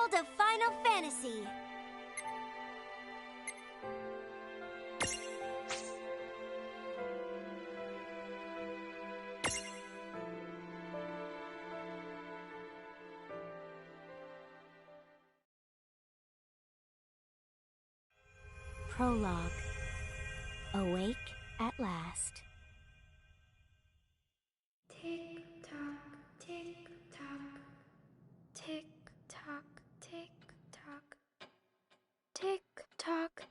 world of Final Fantasy. Prologue. Awake at last. Tick tock, tick tock, tick tock, tick tock, tick tock.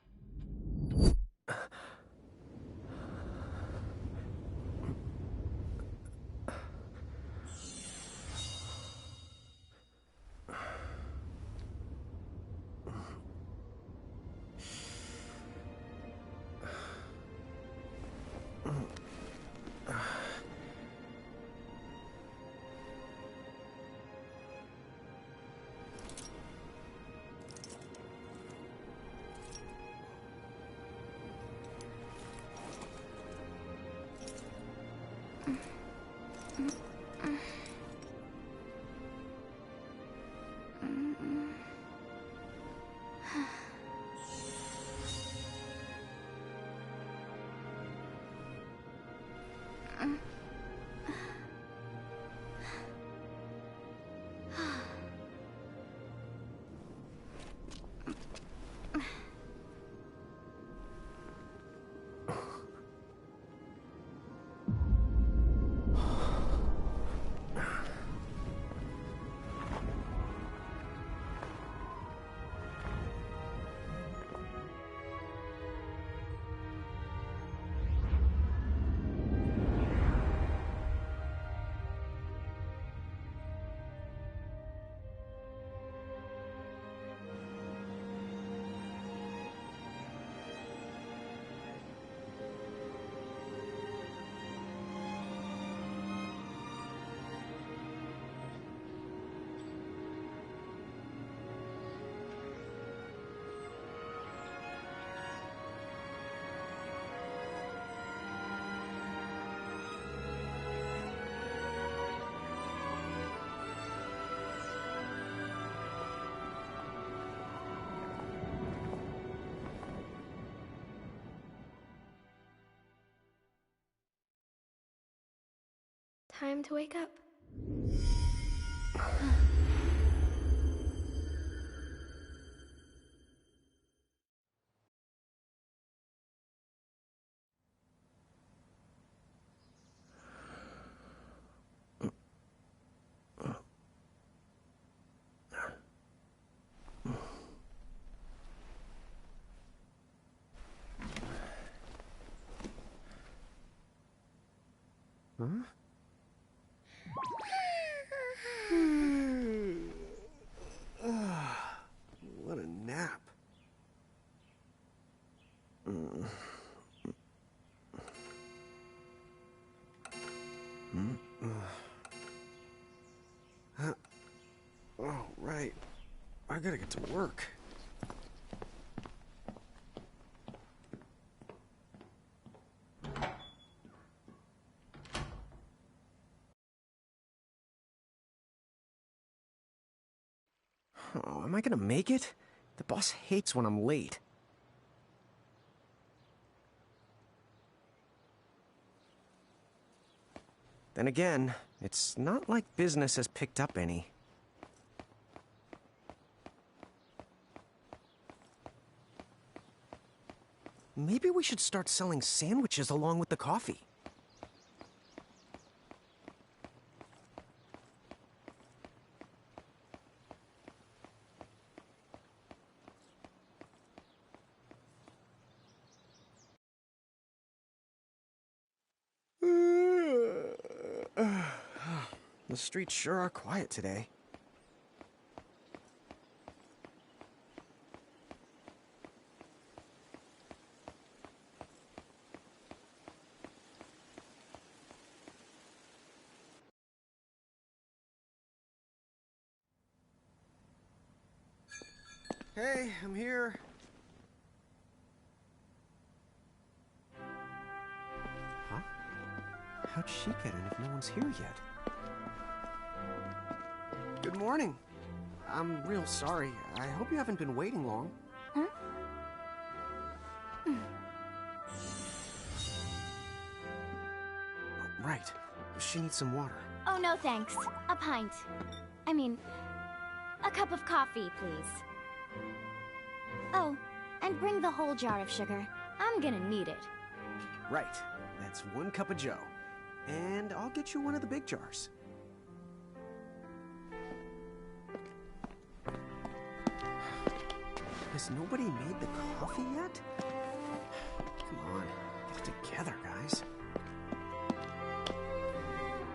Time to wake up. Huh? What a nap. Oh, right. I gotta get to work. Oh, am I gonna make it? The boss hates when I'm late. Then again, it's not like business has picked up any. Maybe we should start selling sandwiches along with the coffee. The streets sure are quiet today. Hey, I'm here. Huh? How'd she get in if no one's here yet? Good morning. I'm real sorry. I hope you haven't been waiting long. Huh? Right. She needs some water. Oh, no thanks. A pint. I mean, a cup of coffee, please. Oh, and bring the whole jar of sugar. I'm gonna need it. Right. That's 1 cup of joe. And I'll get you one of the big jars. Has nobody made the coffee yet? Come on, get it together, guys.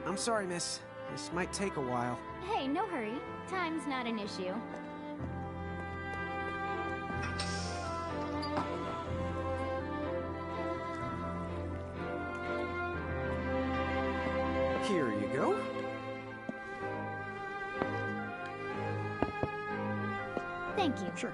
I'm sorry, miss. This might take a while. Hey, no hurry. Time's not an issue. Here you go. Thank you. Sure.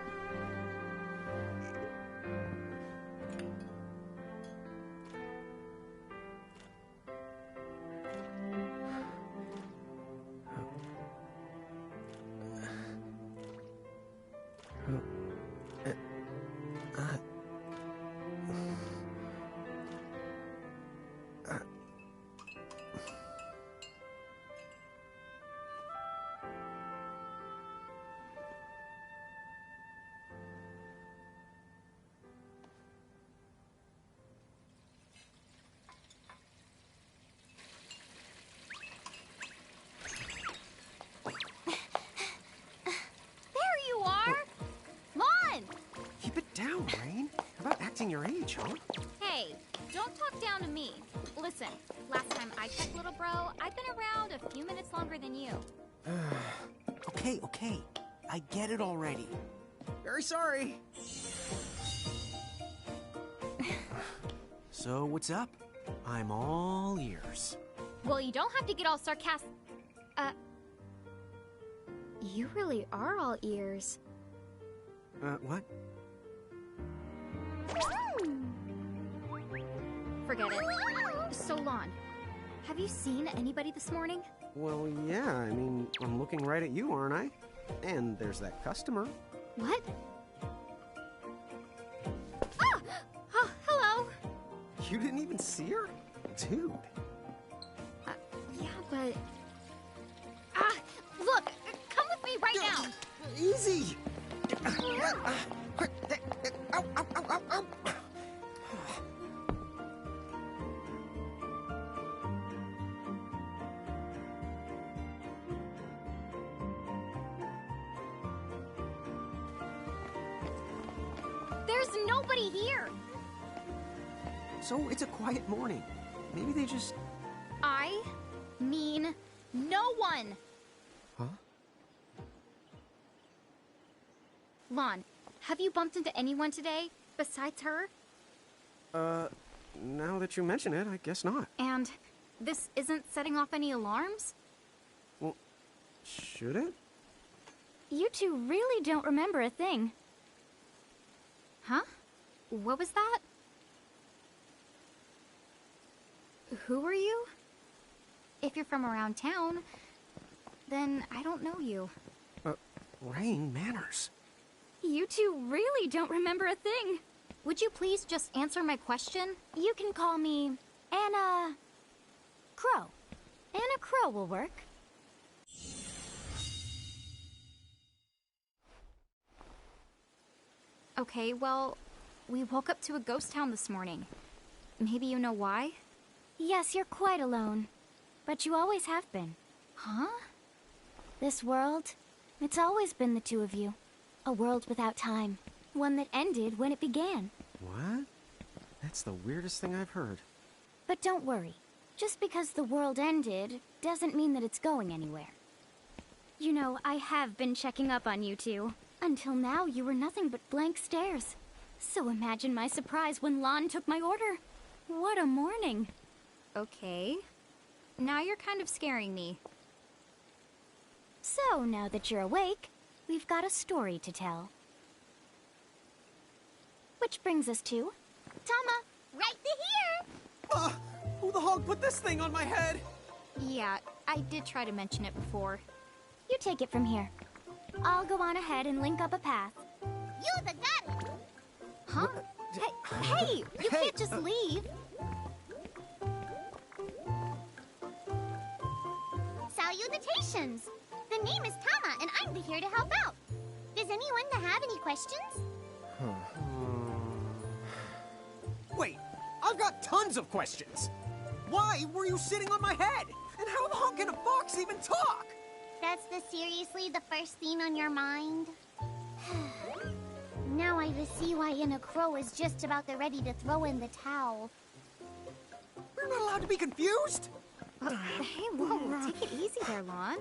Keep it down, Rain. How about acting your age, huh? Hey, don't talk down to me. Listen, last time I checked, little bro, I've been around a few minutes longer than you. Okay. I get it already. Very sorry. So, what's up? I'm all ears. Well, you don't have to get all sarcastic. You really are all ears. What? Forget it. So, Lon, have you seen anybody this morning? Well, yeah, I mean, I'm looking right at you, aren't I? And there's that customer. What? Ah! Oh, hello. You didn't even see her? Dude. Yeah, but... Ah! Look! Come with me right now! Easy! Ow, ow, ow, ow, ow. There's nobody here! So, it's a quiet morning. Maybe they just... I mean no one! Huh? Lon, have you bumped into anyone today besides her? Now that you mention it, I guess not. And this isn't setting off any alarms? Well, should it? You two really don't remember a thing. Huh? What was that? Who are you? If you're from around town, then I don't know you. Rain, manners. You two really don't remember a thing. Would you please just answer my question? You can call me Anna Crow. Anna Crow will work. Okay, well, we woke up to a ghost town this morning. Maybe you know why? Yes, you're quite alone. But you always have been. Huh? This world, it's always been the two of you. A world without time. One that ended when it began. What? That's the weirdest thing I've heard. But don't worry. Just because the world ended doesn't mean that it's going anywhere. You know, I have been checking up on you two. Until now, you were nothing but blank stares. So imagine my surprise when Lon took my order. What a morning. Okay. Now you're kind of scaring me. So, now that you're awake, we've got a story to tell. Which brings us to... Tama, right here! Who the hog put this thing on my head? Yeah, I did try to mention it before. You take it from here. I'll go on ahead and link up a path. You the got it. Huh? Hey, you can't just leave. Salutations. The name is Tama, and I'm here to help out. Does anyone have any questions? Wait, I've got tons of questions. Why were you sitting on my head? And how long can a fox even talk? That's seriously the first thing on your mind? Now I see why Inna Crow is just about ready to throw in the towel. We're not allowed to be confused? Hey, whoa, take it easy there, Lon.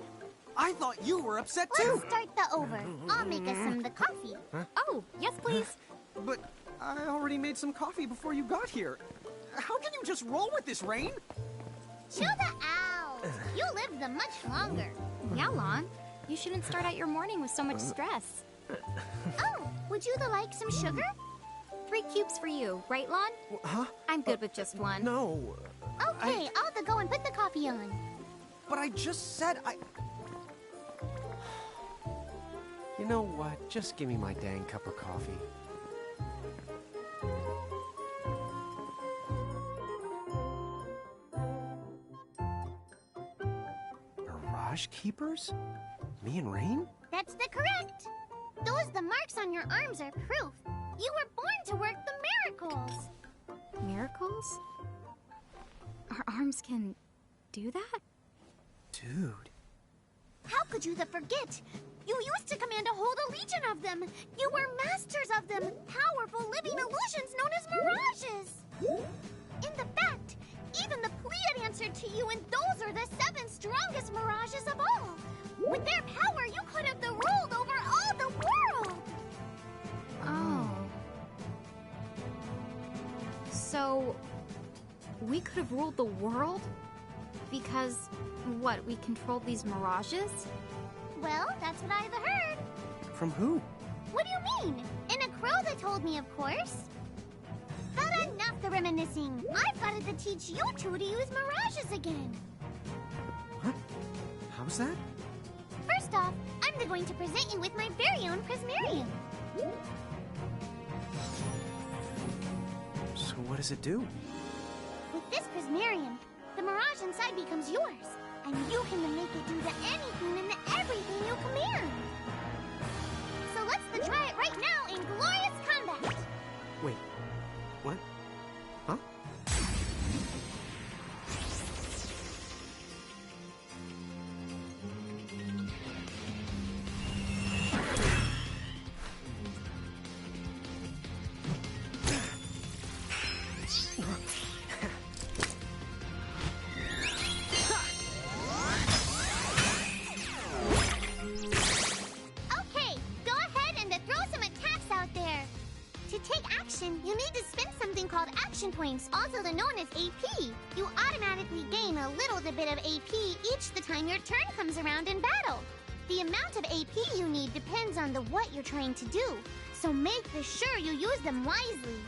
I thought you were upset Let's too. start the over. I'll make us some the coffee. Oh, yes, please. But I already made some coffee before you got here. How can you just roll with this, Rain? Chill the out. You live the much longer. Yeah, Lon. You shouldn't start out your morning with so much stress. Oh, would you like some sugar? 3 cubes for you, right, Lon? Huh? I'm good with just one. No. Okay, I'll go and put the coffee on. But I just said I... You know what? Just give me my dang cup of coffee. Mirage Keepers? Me and Rain? That's the correct. The marks on your arms are proof. You were born to work the miracles. Miracles? Our arms can do that? Dude. How could you forget? You used to command a whole legion of them. You were masters of them, powerful living illusions known as mirages. In the fact, even the Pleiad answered to you, and those are the 7 strongest mirages of all. With their power, you could have ruled over all the world. Oh. So, we could have ruled the world? Because, what, we controlled these mirages? Well, that's what I've heard. From who? What do you mean? In a crow that told me, of course. But enough the reminiscing. I've got to teach you two to use mirages again. What? How's that? First off, I'm going to present you with my very own Prismarium. So what does it do? With this Prismarium, the mirage inside becomes yours, and you can make it do anything and everything you command. So let's try it right now in glorious combat. Wait. What? Huh? Okay, go ahead and throw some attacks out there. To take action, you need to spend something called action points, also known as AP. You automatically gain a little bit of AP each the time your turn comes around in battle. The amount of AP you need depends on what you're trying to do, so make sure you use them wisely.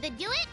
Did it do it?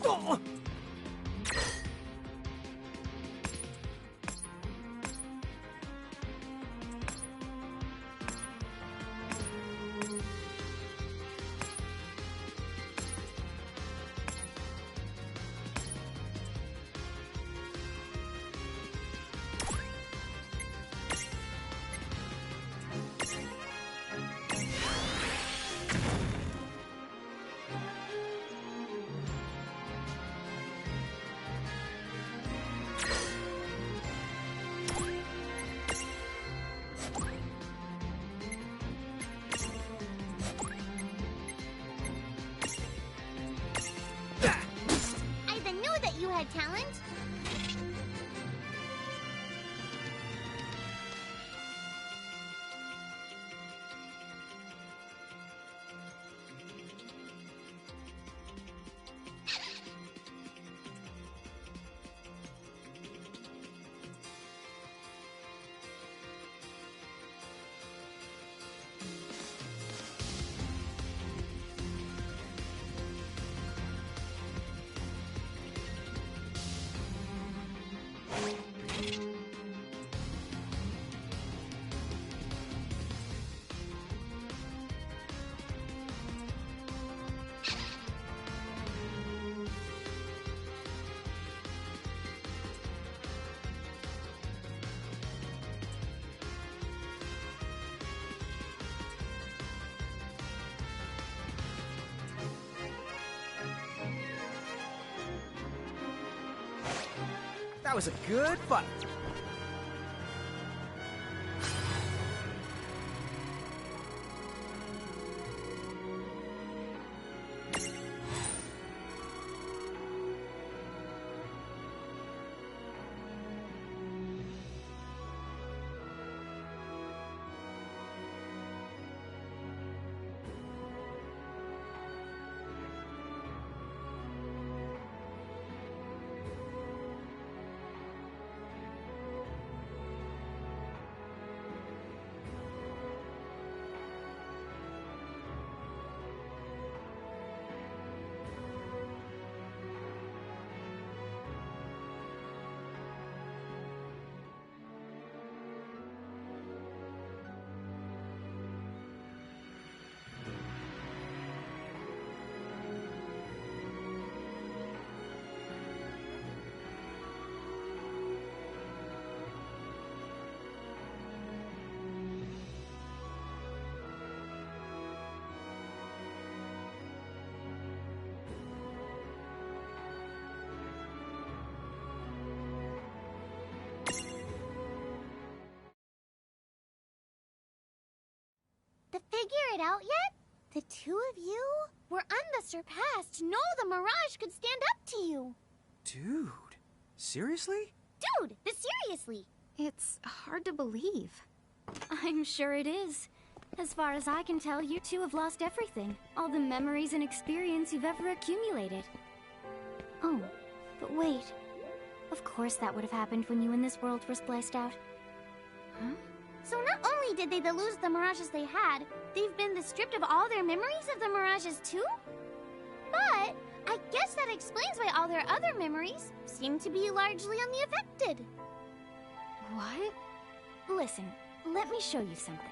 Oh! I knew that you had talent. That was a good fight. To figure it out yet? The two of you were unsurpassed. No, the Mirage could stand up to you. Dude, seriously? Dude, seriously. It's hard to believe. I'm sure it is. As far as I can tell, you two have lost everything. All the memories and experience you've ever accumulated. Oh, but wait. Of course that would have happened when you and this world were spliced out. Huh? So not only did they lose the Mirages they had, they've been stripped of all their memories of the Mirages too? But I guess that explains why all their other memories seem to be largely unaffected. What? Listen, let me show you something.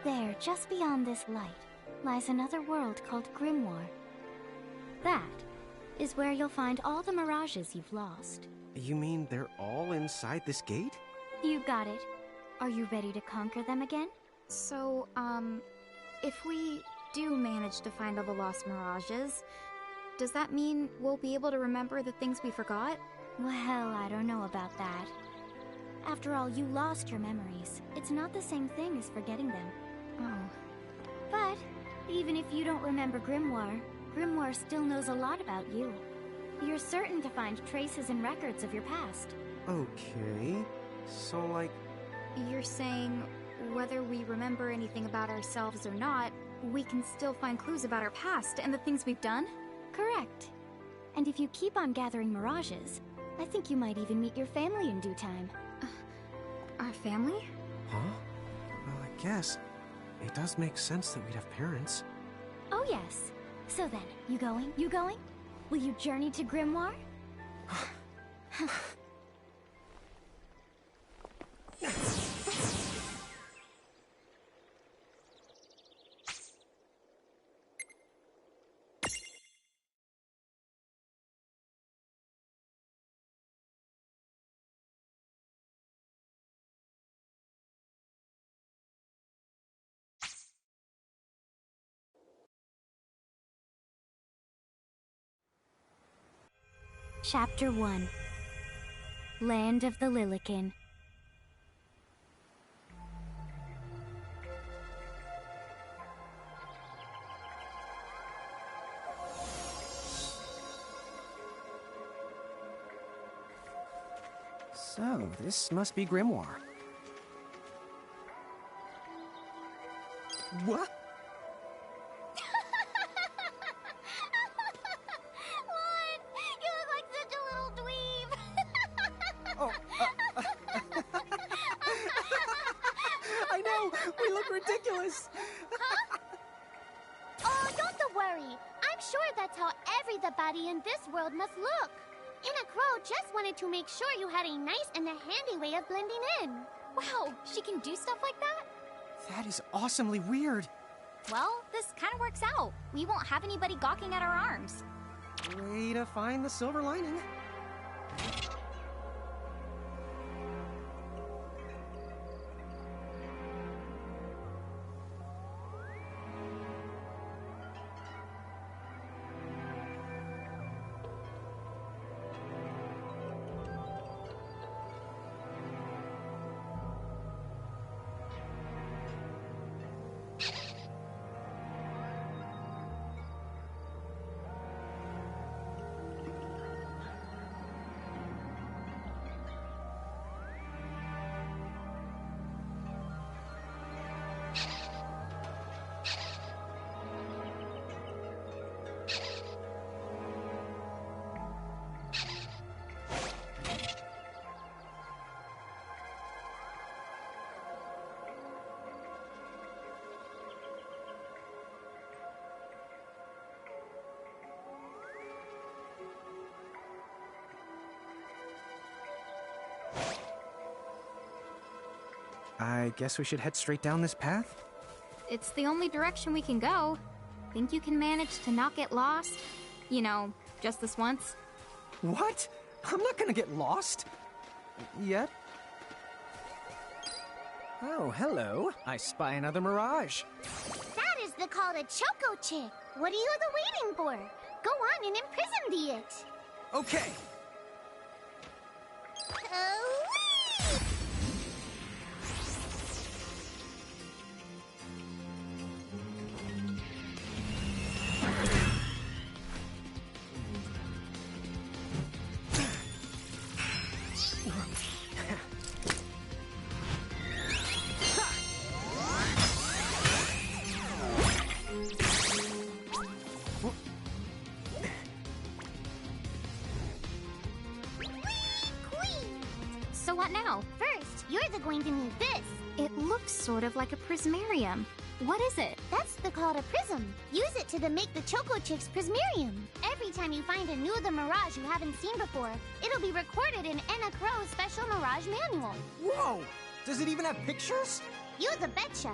There, just beyond this light, lies another world called Grimoire. That is where you'll find all the mirages you've lost. You mean they're all inside this gate? You got it. Are you ready to conquer them again? So, if we do manage to find all the lost mirages, does that mean we'll be able to remember the things we forgot? Well, I don't know about that. After all, you lost your memories. It's not the same thing as forgetting them. Oh. But, even if you don't remember Grimoire, Grimoire still knows a lot about you. You're certain to find traces and records of your past. Okay. So, like... You're saying whether we remember anything about ourselves or not, we can still find clues about our past and the things we've done? Correct. And if you keep on gathering mirages, I think you might even meet your family in due time. Our family? Huh? Well, I guess. It does make sense that we'd have parents. Oh yes. So then, you going? You going? Will you journey to Grimoire? Chapter 1. Land of the Lilikin. So, this must be Grimoire. What? You look like such a little dweeb. Oh, I know! We look ridiculous! Oh, don't worry. I'm sure that's how everybody in this world must look. Inna Crow just wanted to make sure you had a nice and a handy way of blending in. Wow, she can do stuff like that? That is awesomely weird. Well, this kind of works out. We won't have anybody gawking at our arms. Way to find the silver lining. I guess we should head straight down this path? It's the only direction we can go. Think you can manage to not get lost? You know, just this once? What? I'm not gonna get lost. Yet? Oh, hello. I spy another mirage. That is the called a Choco Chick. What are you waiting for? Go on and imprison the it. Okay. So what now? First, you're going to need this. It looks sort of like a prismarium. What is it? That's the called a prism. Use it to make the Choco Chick's prismarium. Every time you find a new the mirage you haven't seen before, it'll be recorded in Inna Crow's special mirage manual. Whoa! Does it even have pictures? You the betcha.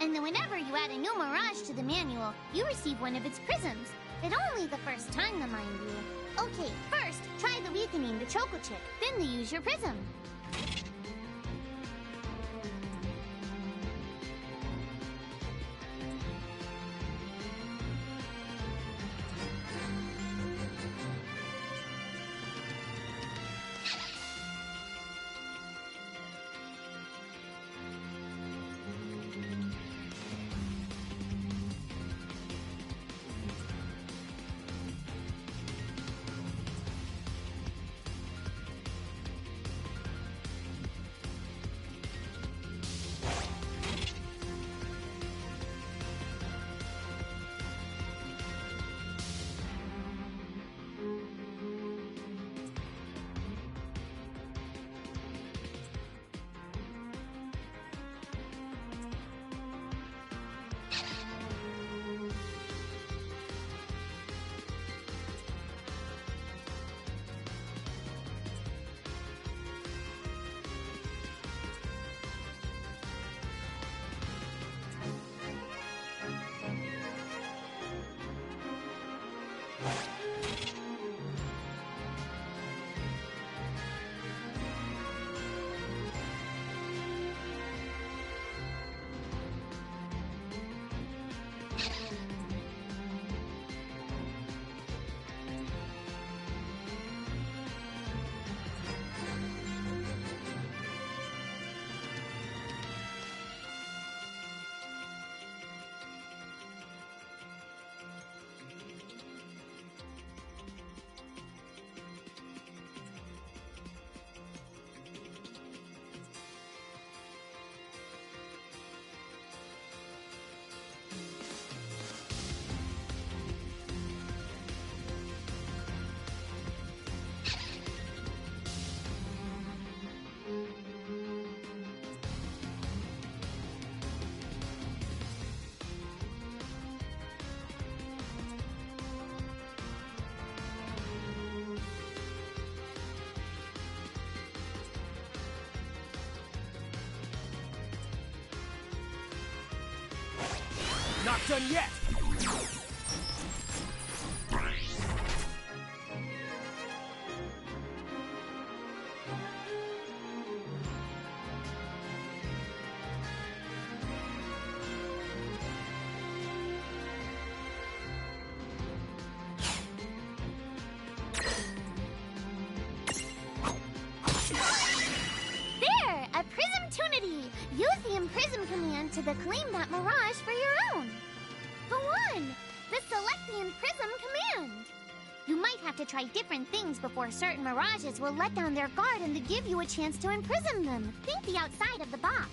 And then whenever you add a new Mirage to the manual, you receive one of its prisms. But only the first time, mind you. Okay, first, try the weakening, the Choco Chick. Then they use your prism. Not done yet! There! A Prism-tunity! Use the Imprism command to claim that Mirage for your own. For one, the Select the Imprism command. You might have to try different things before certain Mirages will let down their guard and to give you a chance to imprison them. Think the outside of the box.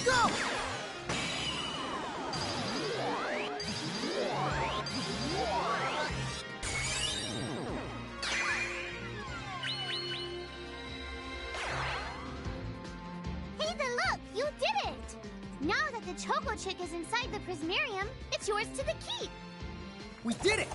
Go! Haven, look! You did it! Now that the Choco Chick is inside the Prismarium, it's yours to the keep. We did it!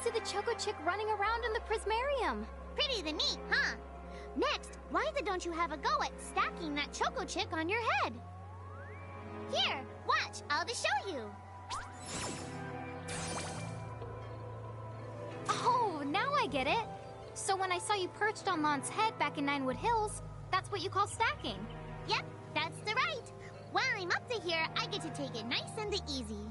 see the Choco Chick running around in the Prismarium. Pretty the neat, huh? Next, why don't you have a go at stacking that Choco Chick on your head? Here, watch, I'll just show you. Oh, now I get it. So when I saw you perched on Lon's head back in Ninewood Hills, that's what you call stacking. Yep, that's the right. While I'm up to here, I get to take it nice and easy.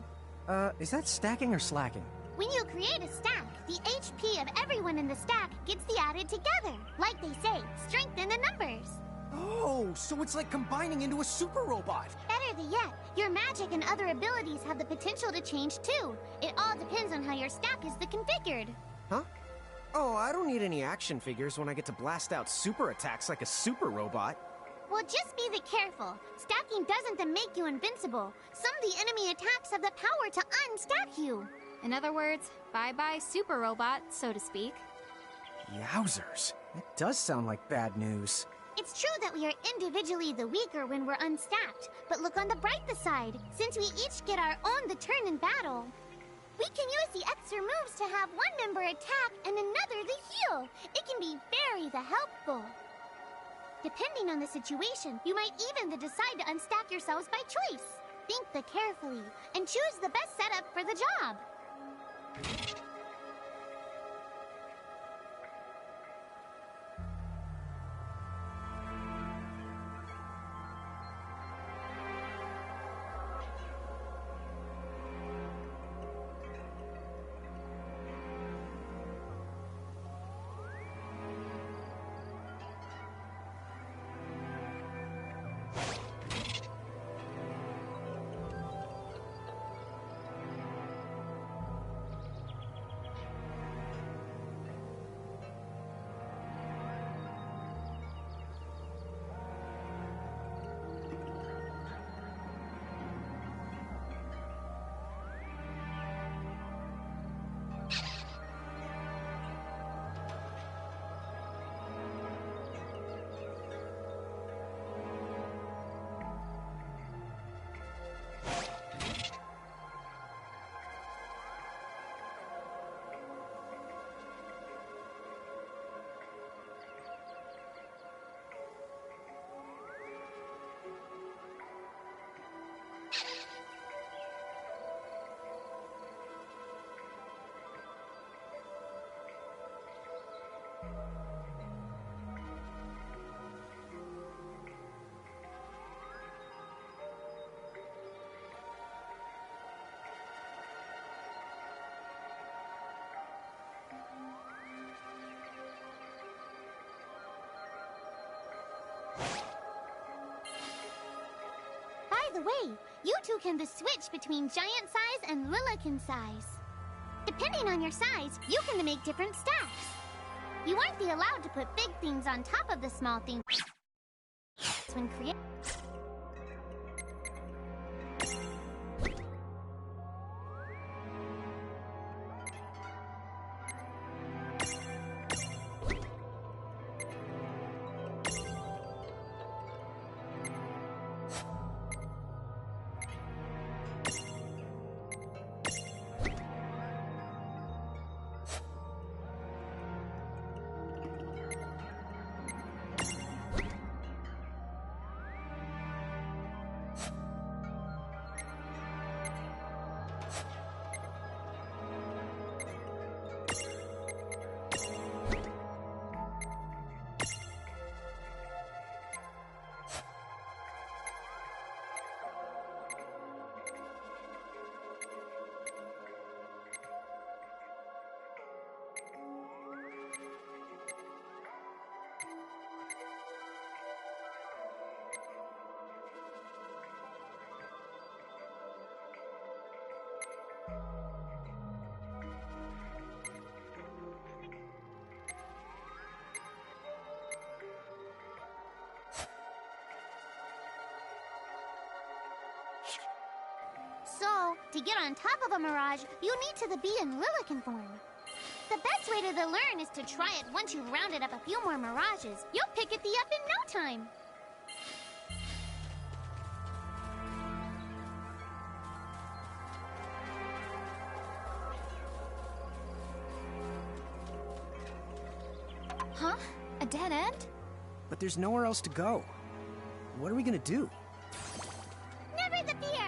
Is that stacking or slacking? When you create a stack, the HP of everyone in the stack gets the added together. Like they say, strength in the numbers. Oh, so it's like combining into a super robot. Better yet, your magic and other abilities have the potential to change too. It all depends on how your stack is configured. Huh? Oh, I don't need any action figures when I get to blast out super attacks like a super robot. Well, just be careful. Stacking doesn't make you invincible. Some of the enemy attacks have the power to unstack you. In other words, bye-bye super robot, so to speak. Yowzers. That does sound like bad news. It's true that we are individually the weaker when we're unstacked, but look on the brighter side. Since we each get our own turn in battle, we can use the extra moves to have one member attack and another the heal. It can be very helpful. Depending on the situation, you might even decide to unstack yourselves by choice. Think carefully and choose the best setup for the job. By the way, you two can switch between giant size and Lillican size. Depending on your size, you can make different stacks. You aren't allowed to put big things on top of the small things when creating. So, to get on top of a mirage, you need to be in Lillican form. The best way to learn is to try it once you've rounded up a few more mirages. You'll pick it up in no time. dead end? But there's nowhere else to go. What are we gonna do? Never the fear!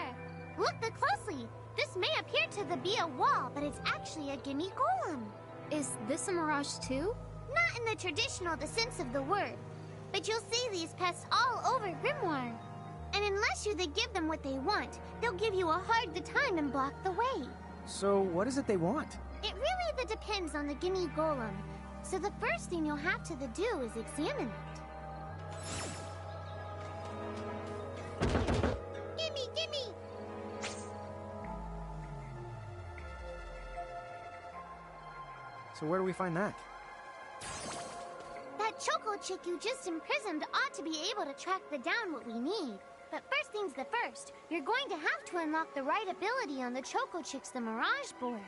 Look closely. This may appear to be a wall, but it's actually a gimme golem. Is this a mirage too? Not in the traditional sense of the word, but you'll see these pests all over Grimoire. And unless you give them what they want, they'll give you a hard time and block the way. So, what is it they want? It really depends on the gimme golem. So the first thing you'll have to do is examine it. Gimme! So where do we find that? That Choco Chick you just imprisoned ought to be able to track down what we need. But first things the first, you're going to have to unlock the right ability on the Choco Chick's the Mirage board.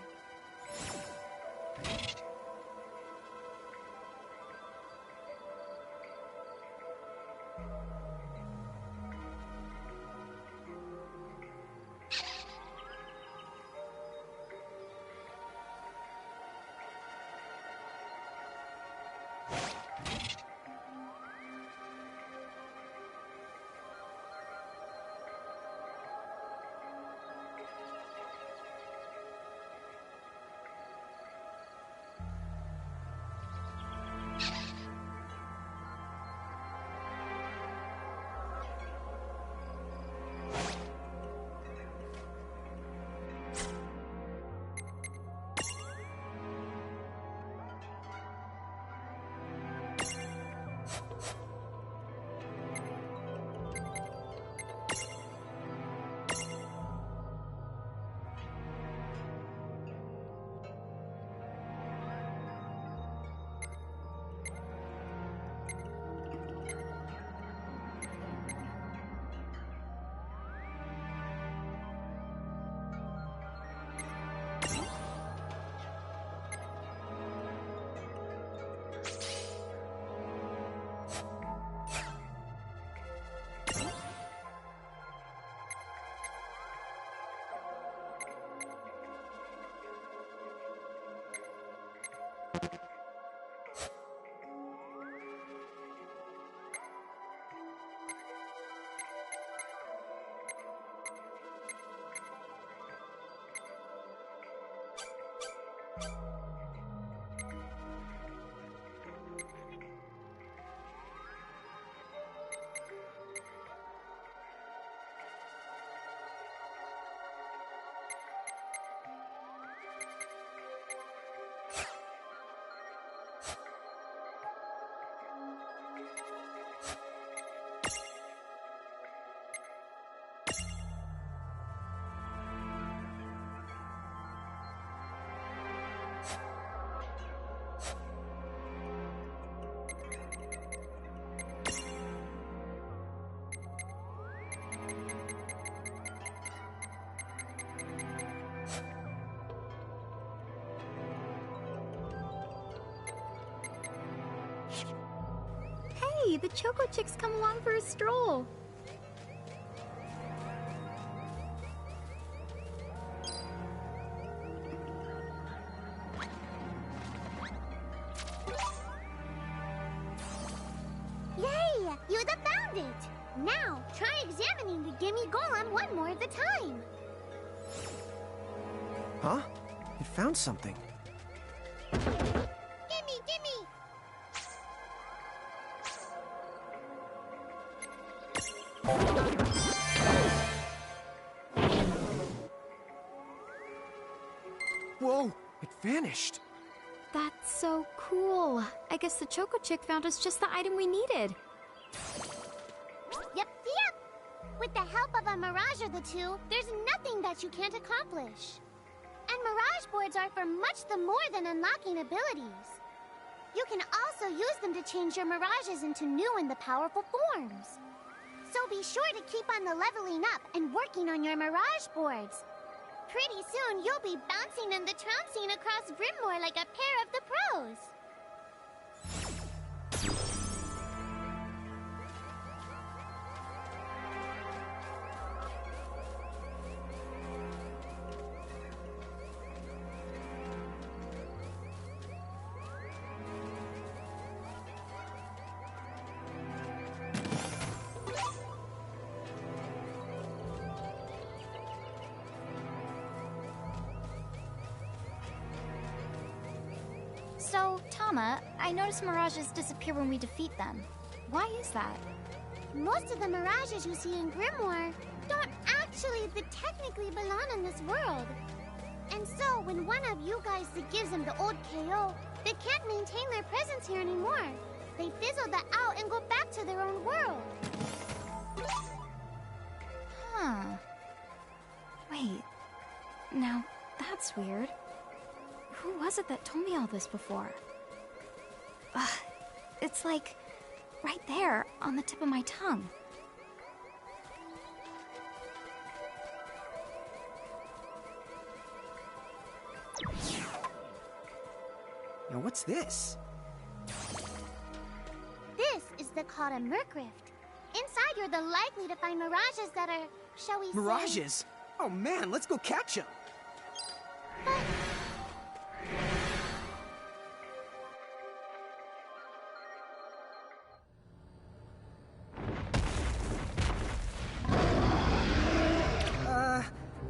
Hey, the Choco Chick's come along for a stroll. Yay! You found it! Now, try examining the gimme golem one more at a time. Huh? It found something. Gimme! Whoa! It vanished! That's so cool. I guess the Choco Chick found us just the item we needed. Yep. With the help of a Mirage or the two, there's nothing that you can't accomplish. And Mirage boards are for much more than unlocking abilities. You can also use them to change your Mirages into new and powerful forms. So be sure to keep on the leveling up and working on your Mirage boards. Pretty soon, you'll be bouncing and trouncing across Grimoire like a pair of the pros. So, Tama, I noticed mirages disappear when we defeat them. Why is that? Most of the mirages you see in Grimoire don't actually technically belong in this world. And so, when one of you guys gives them the old KO, they can't maintain their presence here anymore. They fizzle that out and go back to their own world. Huh. Wait. Now, that's weird. Who was it that told me all this before? It's like right there on the tip of my tongue. Now what's this? This is called a Merc Rift. Inside, you're likely to find mirages that are, shall we say... Mirages? Oh man, let's go catch them!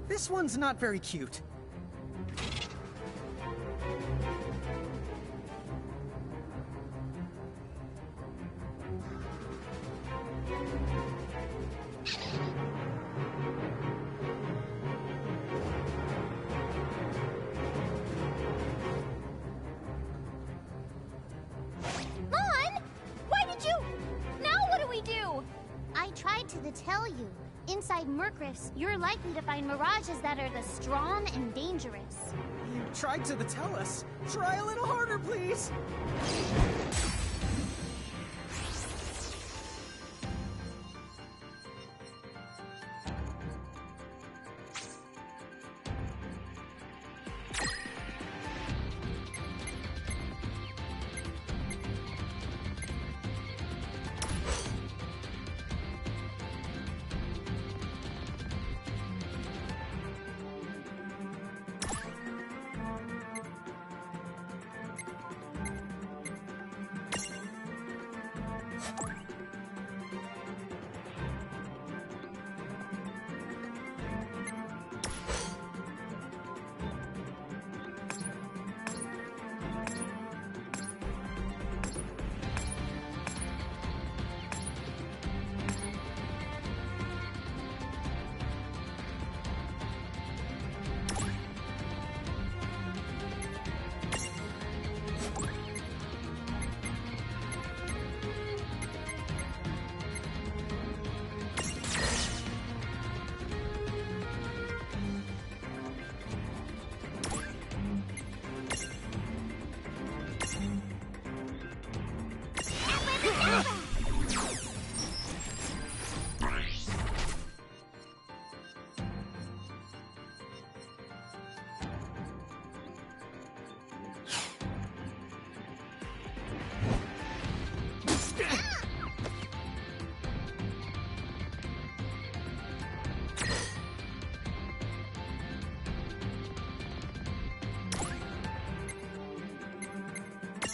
This one's not very cute. Tell you, inside Merc Rifts, you're likely to find mirages that are strong and dangerous. You tried to tell us. Try a little harder, please.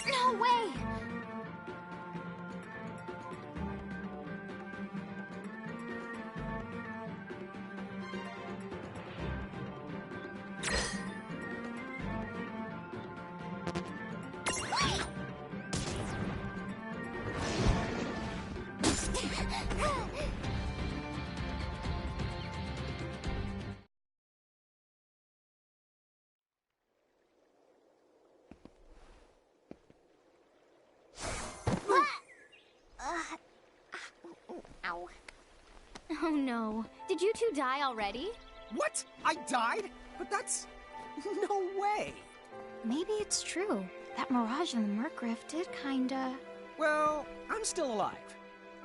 No way! Ow. Oh no. Did you two die already? What? I died? But that's... no way! Maybe it's true. That mirage in the Merc Rift did kinda... Well, I'm still alive.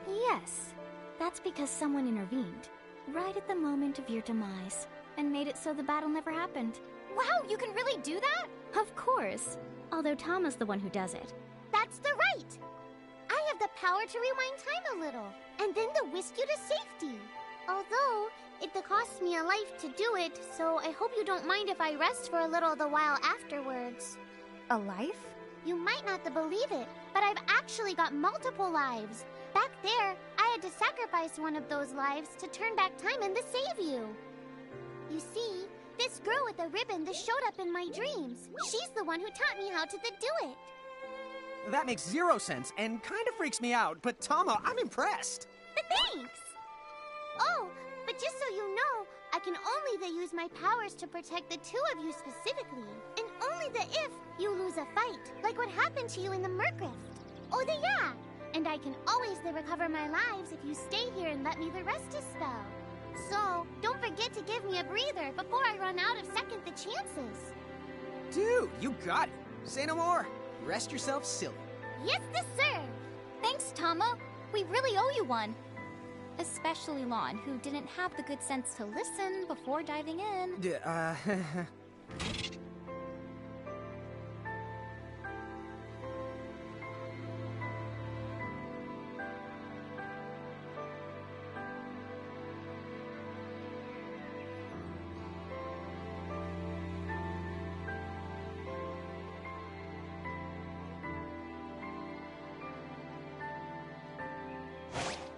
Yes. That's because someone intervened. Right at the moment of your demise. And made it so the battle never happened. Wow, you can really do that? Of course. Although Tama's the one who does it. That's the right! I have the power to rewind time a little, and then to whisk you to safety. Although, it costs me a life to do it, so I hope you don't mind if I rest for a little the while afterwards. A life? You might not believe it, but I've actually got multiple lives. Back there, I had to sacrifice one of those lives to turn back time and to save you. You see, this girl with the ribbon that showed up in my dreams, she's the one who taught me how to do it. That makes 0 sense and kind of freaks me out, but Tama, I'm impressed. Thanks! Oh, but just so you know, I can only use my powers to protect the two of you specifically. And only if you lose a fight, like what happened to you in the Mergrift. Oh, yeah! And I can always recover my lives if you stay here and let me rest a spell. So, don't forget to give me a breather before I run out of second the chances. Dude, you got it. Say no more. Rest yourself silly. Yes, sir! Thanks, Tama. We really owe you one. Especially Lon, who didn't have the good sense to listen before diving in.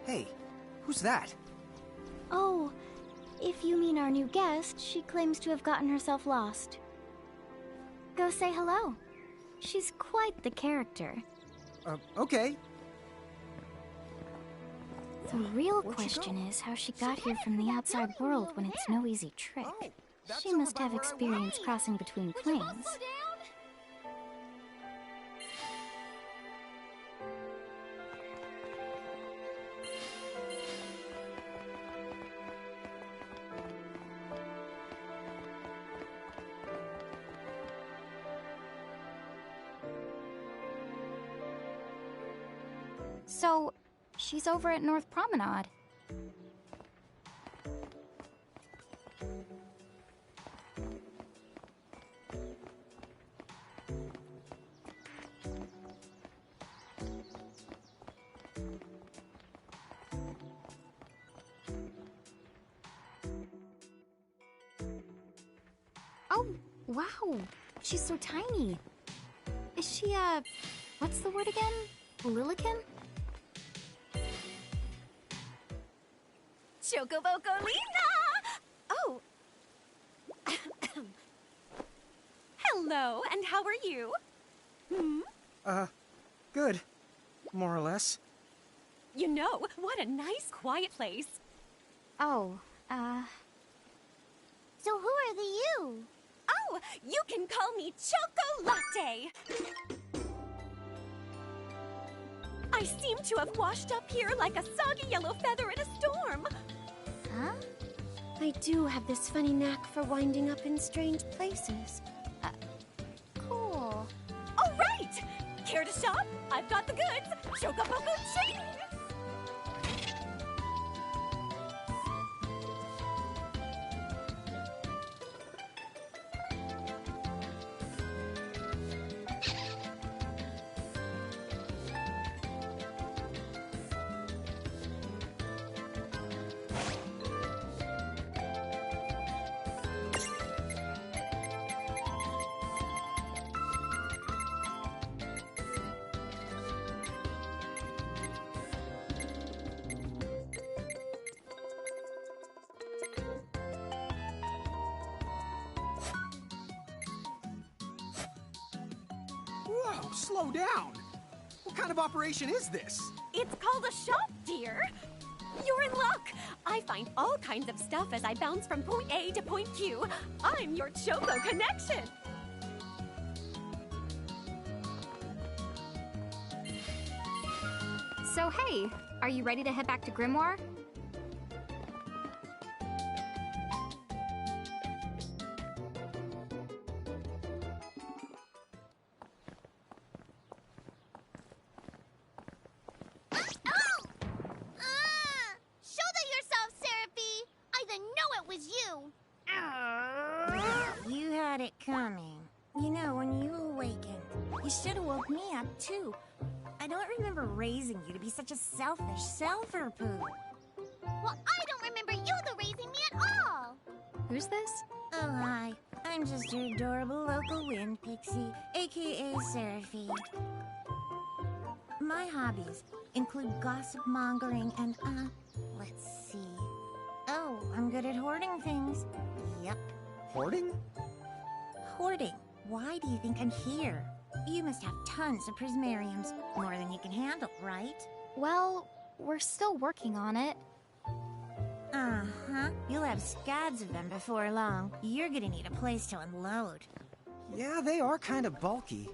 Hey, who's that? Oh, if you mean our new guest, she claims to have gotten herself lost. Go say hello. She's quite the character. Okay. The real question is how she got here from the outside world when it's no easy trick. Oh, that's She must over have by where I experience crossing between planes. So, she's over at North Promenade. Oh, wow. She's so tiny. Is she, what's the word again? Lilican? Chocobocolina! Oh. Hello, and how are you? Good. More or less. You know, what a nice, quiet place. Oh, So who are the you? Oh, you can call me Chocolatte. I seem to have washed up here like a soggy yellow feather in a storm. huh? I do have this funny knack for winding up in strange places. Cool. All right! Care to shop? I've got the goods. Chocoboco chicken! Whoa, slow down. What kind of operation is this? It's called a shop, dear. You're in luck. I find all kinds of stuff as I bounce from point A to point Q. I'm your Choco connection. So hey, are you ready to head back to Grimoire? Shoulder yourself, Seraphie! I didn't know it was you! You had it coming. You know, when you awakened, you should have woke me up, too. I don't remember raising you to be such a selfish selfer, Pooh. Well, I don't remember you raising me at all! Who's this? Oh, hi. I'm just your adorable local wind pixie, aka Seraphie. My hobbies include gossip mongering and, let's see. Oh, I'm good at hoarding things. Yep, Hoarding? hoarding. Why do you think I'm here? You must have tons of prismariums. More than you can handle, right? Well, we're still working on it. Uh-huh. You'll have scads of them before long. You're gonna need a place to unload. Yeah, they are kind of bulky.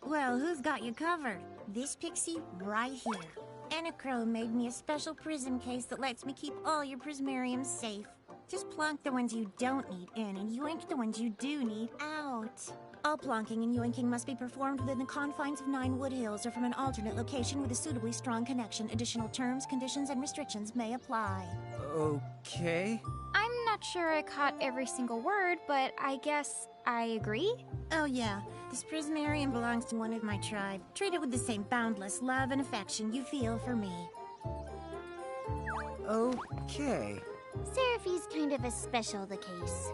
Well, who's got you covered? This pixie right here. Enochrome made me a special prism case that lets me keep all your prismariums safe. Just plonk the ones you don't need in and yoink the ones you do need out. All plonking and yoinking must be performed within the confines of Ninewood Hills or from an alternate location with a suitably strong connection. Additional terms, conditions, and restrictions may apply. Okay. I'm not sure I caught every single word, but I guess I agree? Oh yeah, this prismarium belongs to one of my tribe. Treat it with the same boundless love and affection you feel for me. Okay. Seraphi's kind of a special the case.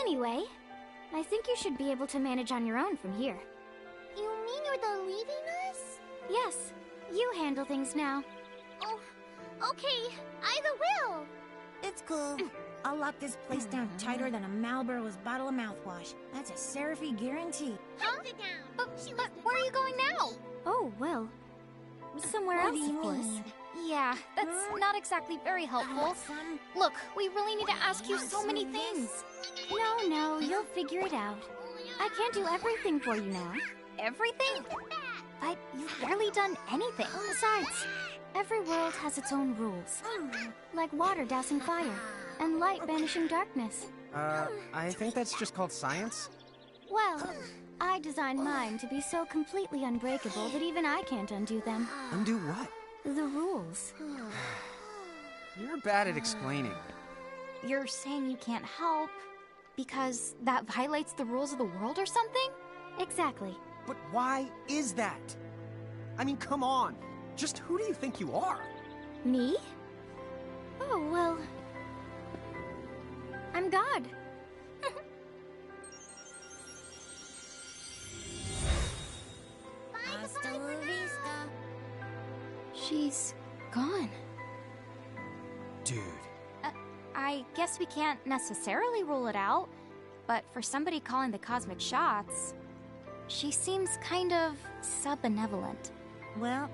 Anyway, I think you should be able to manage on your own from here. You mean you're the leaving us? Yes, you handle things now. Oh, okay. Either will. It's cool. I'll lock this place down tighter than a Marlboro's bottle of mouthwash. That's a Seraphy guarantee. Hunt it down. But where are you going now? Oh, well, somewhere What else, do you of course. mean? Yeah, that's not exactly very helpful. Look, we really need to ask you so many things. No, you'll figure it out. I can't do everything for you now. Everything? But you've barely done anything. Besides, every world has its own rules. Like water dousing fire, and light banishing darkness. I think that's just called science. Well, I designed mine to be so completely unbreakable that even I can't undo them. Undo what? The rules. You're bad at explaining. You're saying you can't help because that violates the rules of the world or something? Exactly. But why is that? I mean, come on. Just who do you think you are? Me? Oh, well... I'm God. Hasta la vista. She's gone. Dude. I guess we can't necessarily rule it out, but for somebody calling the cosmic shots, she seems kind of sub-benevolent. Well,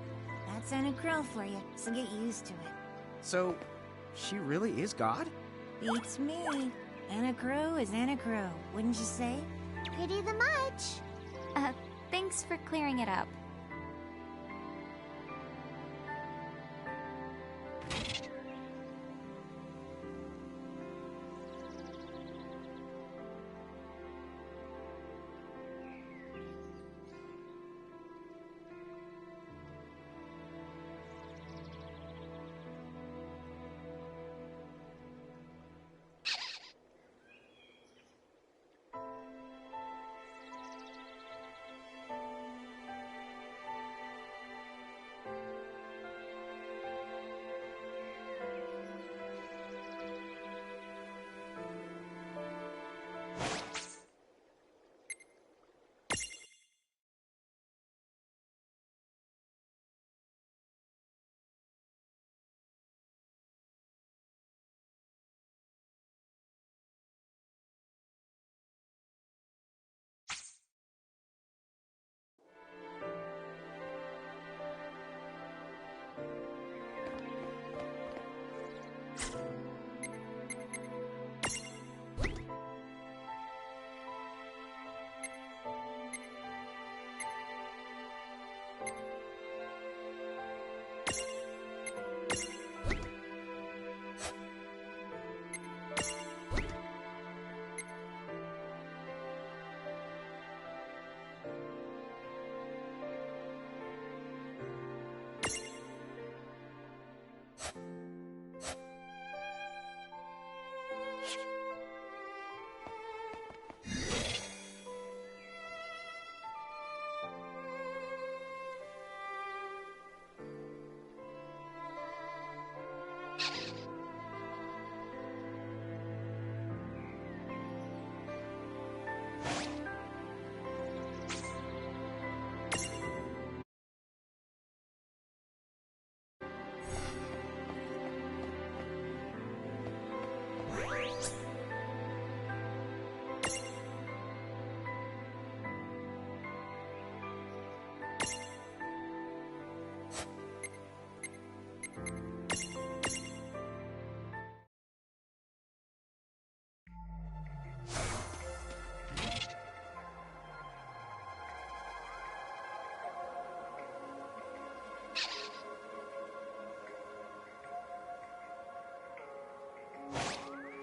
that's Anna Crow for you, so get used to it. So, she really is God? Beats me. Anna Crow is Anna Crow, wouldn't you say? Pretty the much. Thanks for clearing it up.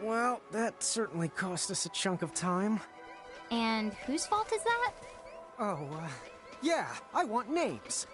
Well, that certainly cost us a chunk of time. And whose fault is that? Oh, yeah, I want names.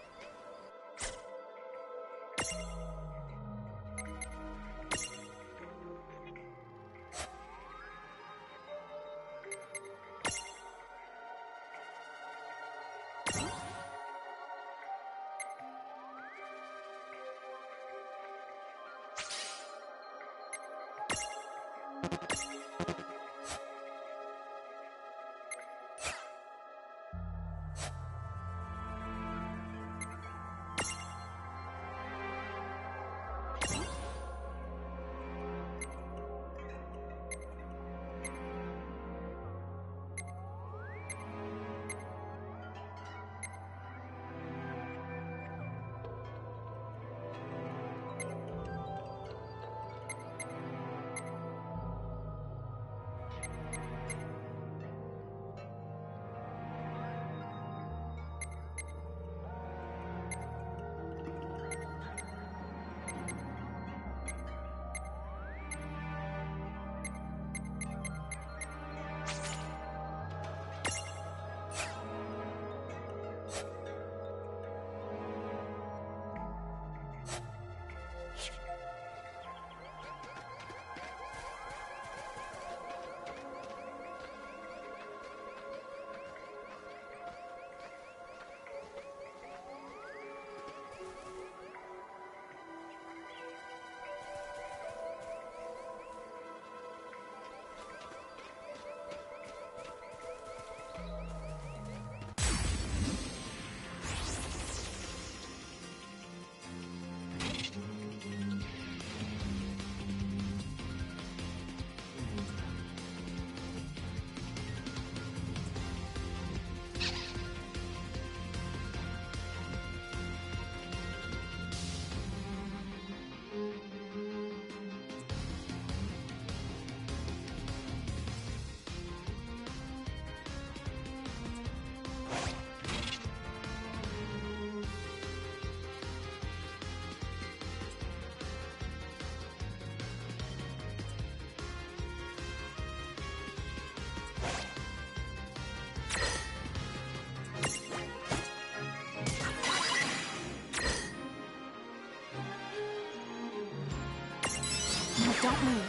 don't move.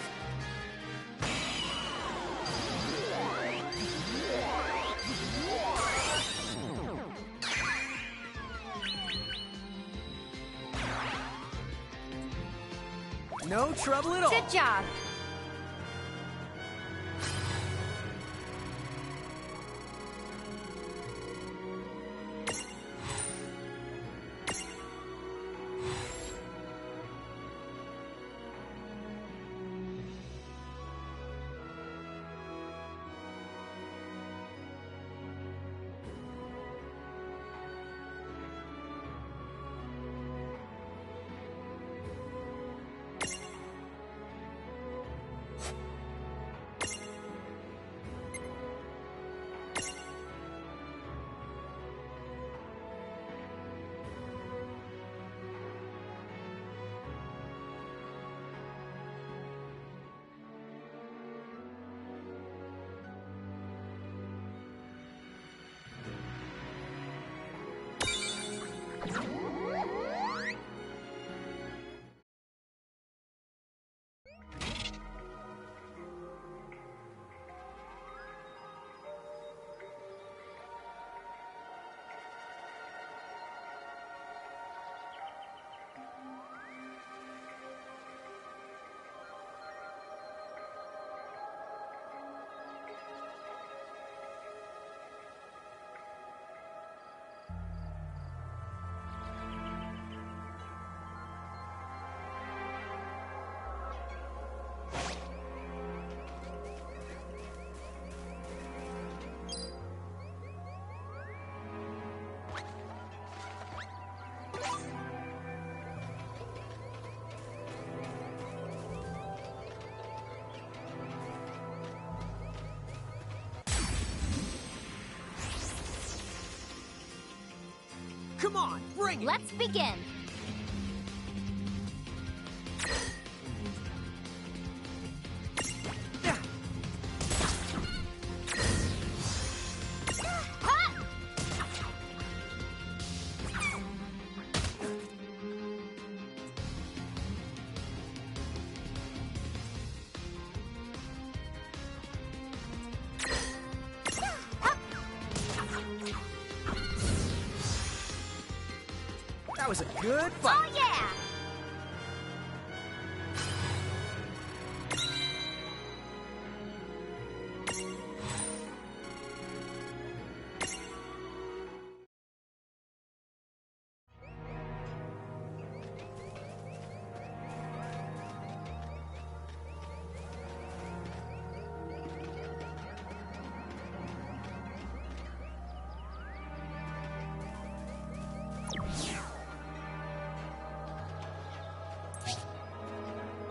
No trouble at all. Good job. Come on, bring it! Let's begin. That was a good fight. Oh, yeah!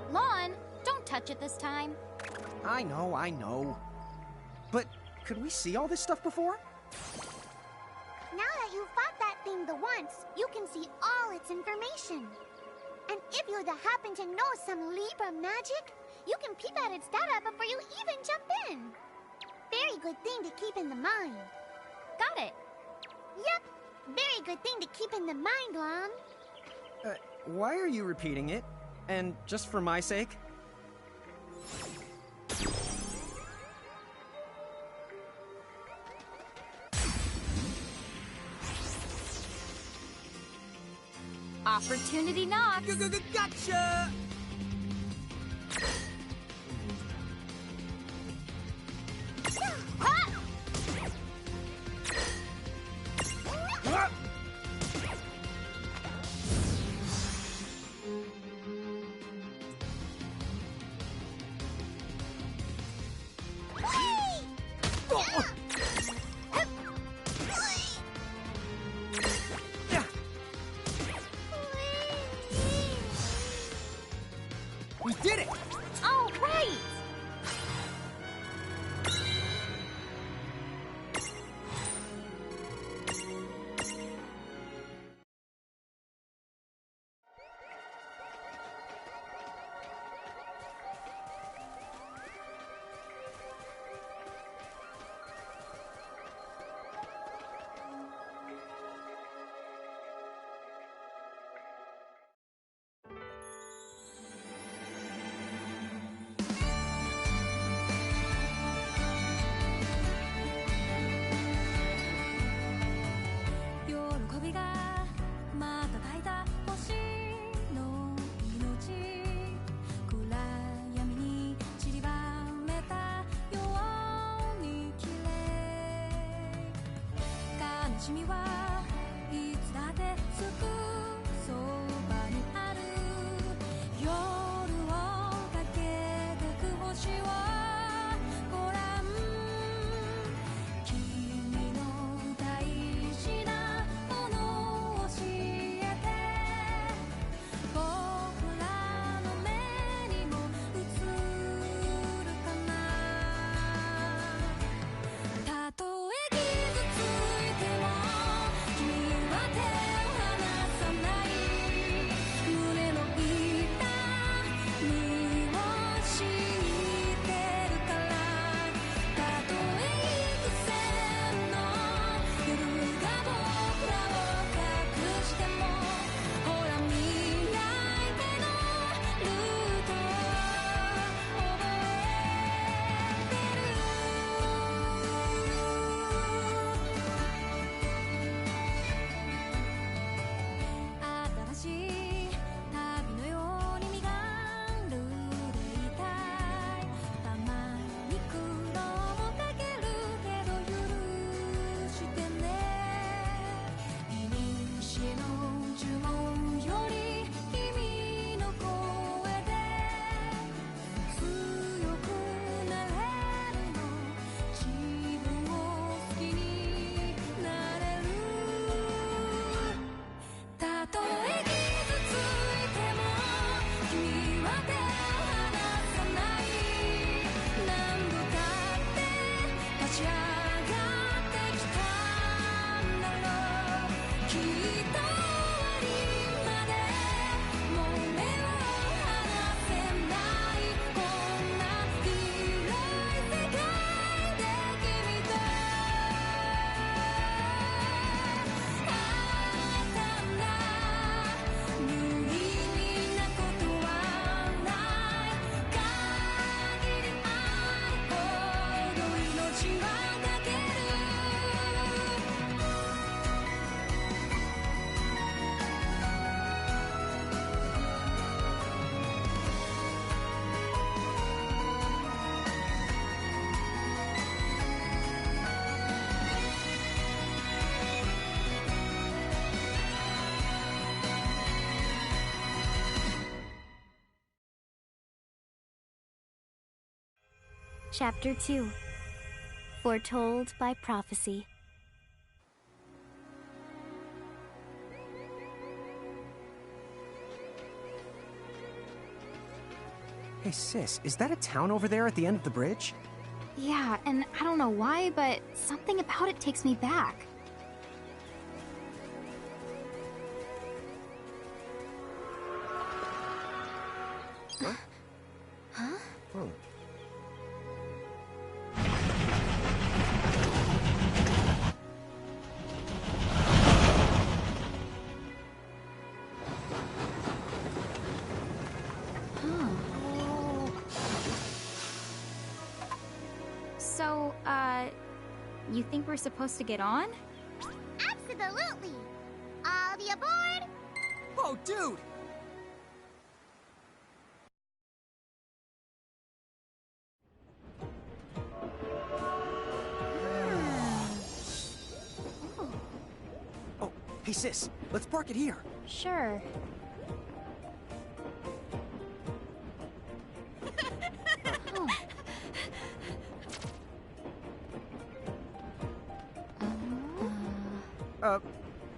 Lon, don't touch it this time. I know. But could we see all this stuff before? Now that you've fought that thing the once, you can see all its information. And if you happen to know some Libra magic, you can peep at its data before you even jump in. Very good thing to keep in the mind. Got it. Yep, very good thing to keep in the mind, Lon. Why are you repeating it? And just for my sake? Opportunity knocks. Gotcha! We did it! All right! しみはいつだってすぐそばにある夜をかけてく星をご覧君の大事なものを教えて僕らの目にも映るかなたとえ傷ついても君は手を離さない胸の痛みを知ってるからたとえ幾千の夜が僕らを隠してもほら未来へのルート覚えてる新しい旅のように身軽でいたいたまに苦労もかけるけど許してねいにしえの呪文より君の声で強くなれるの自分を好きになれるたとえ傷ついても君は手を離さない何度だって立ち上がってきたんだろうきっと終わりまでもう目を離せないこんな広い世界で君と会えたんだ無意味なことはない限り愛ほど命はかけるChapter 2 Foretold by Prophecy. Hey, sis, is that a town over there at the end of the bridge? Yeah, and I don't know why, but something about it takes me back. Oh. So, you think we're supposed to get on? Absolutely! I'll be aboard! Whoa, dude! Oh, hey, sis, let's park it here. Sure.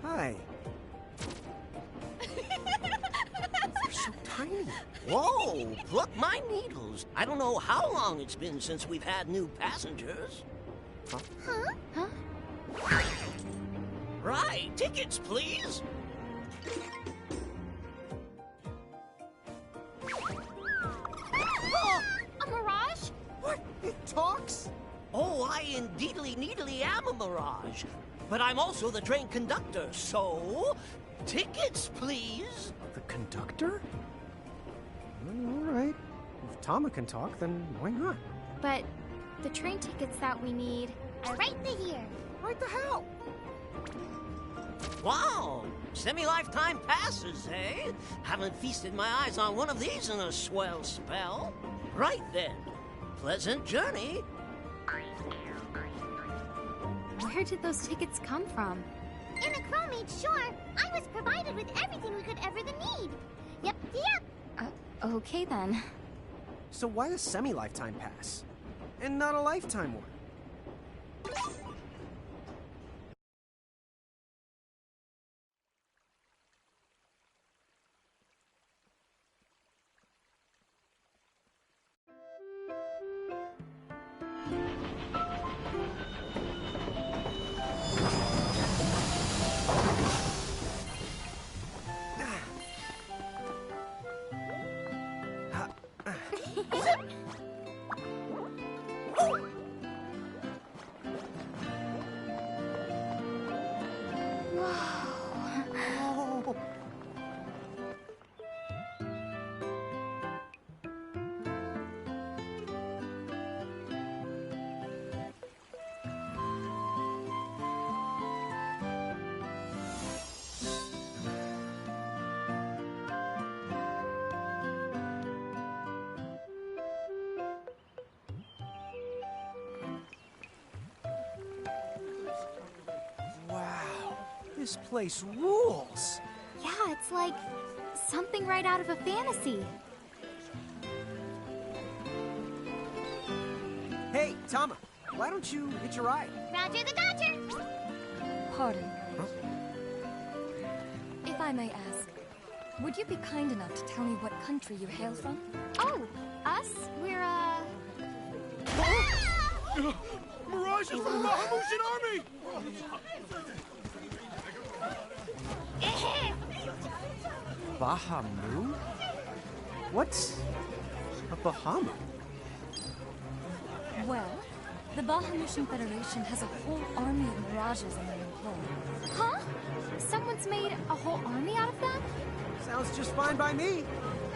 Hi. They're so tiny. Whoa, pluck my needles. I don't know how long it's been since we've had new passengers. Huh? Right, tickets, please. A mirage? What? It talks? Oh, I indeedly needly am a mirage. But I'm also the train conductor, so... tickets, please. The conductor? All right. If Tama can talk, then why not? But the train tickets that we need... are right here. Right the hell? Wow, semi-lifetime passes, eh? Haven't feasted my eyes on one of these in a swell spell. Right then, pleasant journey. Where did those tickets come from? And the crow made sure I was provided with everything we could ever need. Yep. Okay then. So why a semi-lifetime pass? And not a lifetime one? Wow, this place rules! Yeah, it's like something right out of a fantasy. Hey, Tama, why don't you hitch a ride? Roger the Dodger! Pardon. If I may ask, would you be kind enough to tell me what country you hail from? Oh, us? We're, Mirage is from the Bahamutian army! Bahamu? What's a Bahamu? Well, the Bahamutian Federation has a whole army of mirages in their employ. Huh? Someone's made a whole army out of them? Sounds just fine by me.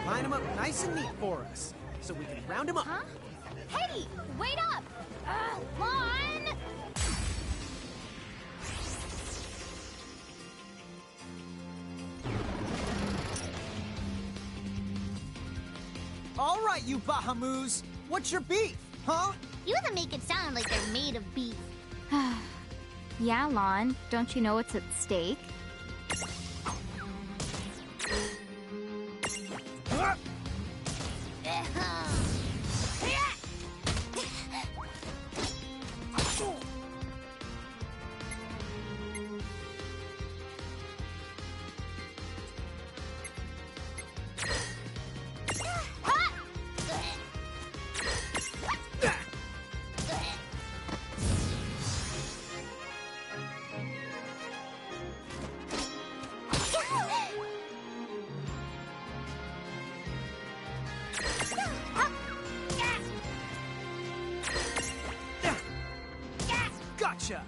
Line them up nice and neat for us, so we can round them up. Huh? Hey, wait up! Lon! All right, you Bahamus! What's your beef, huh? You can make it sound like they're made of beef. Yeah, Lon. Don't you know what's at stake? Gotcha!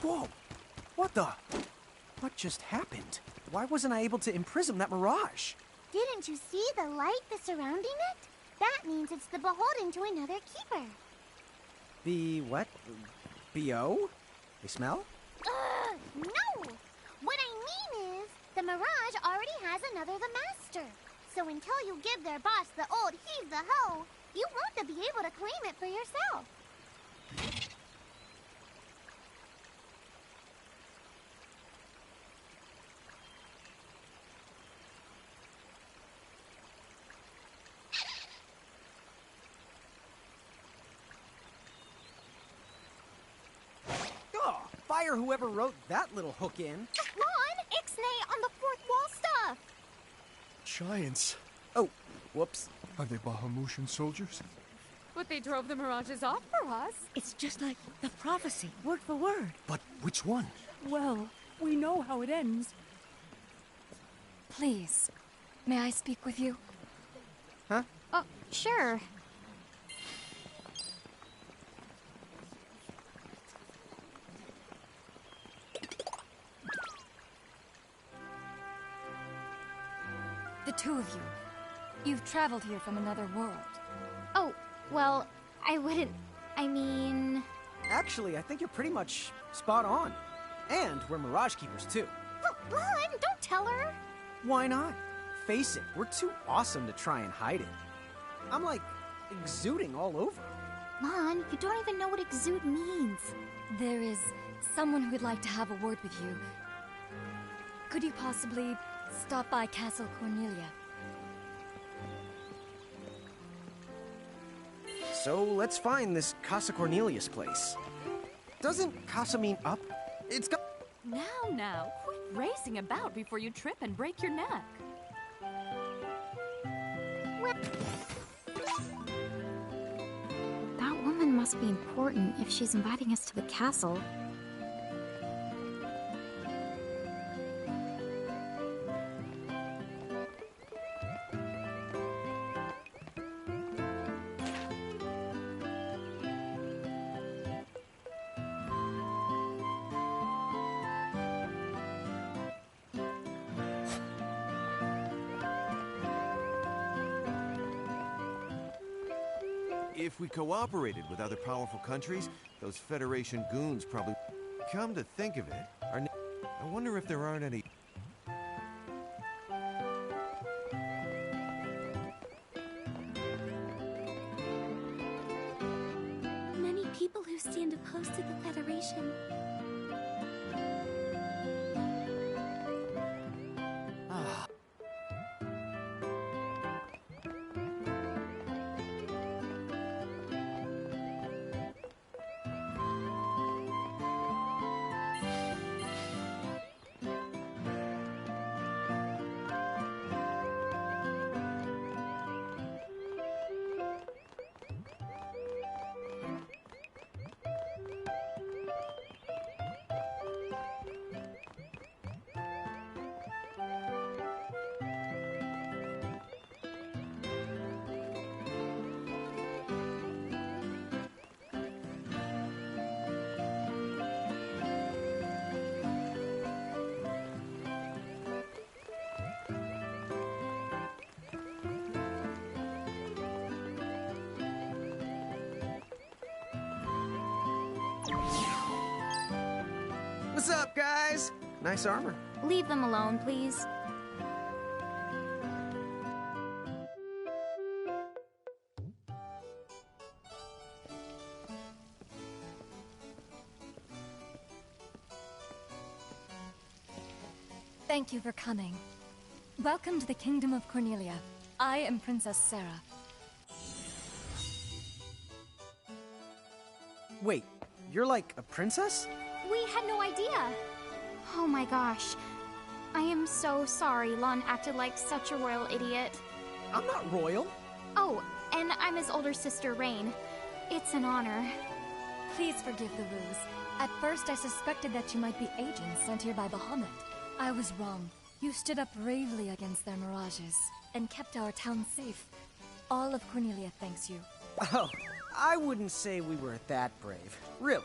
Whoa! What the? What just happened? Why wasn't I able to imprison that mirage? Didn't you see the light that's surrounding it? That means it's the beholden to another keeper. The what? B.O.? They smell? No! What I mean is, the Mirage already has another the master. So until you give their boss the old heave the ho, you won't be able to claim it for yourself. Oh, fire whoever wrote that little hook in. Lon, Ixnay on the fourth wall stuff! Giants. Oh, whoops. Are they Bahamutian soldiers? But they drove the mirages off for us. It's just like the prophecy, word for word. But which one? Well, we know how it ends. Please, may I speak with you? Huh? Oh, sure. The two of you. You've traveled here from another world. Oh, Well, I wouldn't... I mean... Actually, I think you're pretty much spot on. And we're Mirage Keepers, too. Lon, don't tell her. Why not? Face it, we're too awesome to try and hide it. I'm like, exuding all over. Lon, you don't even know what exude means. There is someone who would like to have a word with you. Could you possibly stop by Castle Cornelia? So let's find this Casa Cornelius place. Doesn't Casa mean up? It's got... Now, quit racing about before you trip and break your neck. That woman must be important if she's inviting us to the castle. If we cooperated with other powerful countries, those Federation goons probably... Come to think of it, I wonder if there aren't any... Many people who stand opposed to the Federation. What's up, guys? Nice armor. Leave them alone, please. Thank you for coming. Welcome to the Kingdom of Cornelia. I am Princess Sarah. Wait, you're like a princess? We had no idea. Oh my gosh. I am so sorry Lon acted like such a royal idiot. I'm not royal. Oh, and I'm his older sister, Rain. It's an honor. Please forgive the ruse. At first I suspected that you might be agents sent here by Bahamut. I was wrong. You stood up bravely against their mirages and kept our town safe. All of Cornelia thanks you. Oh, I wouldn't say we were that brave. Really.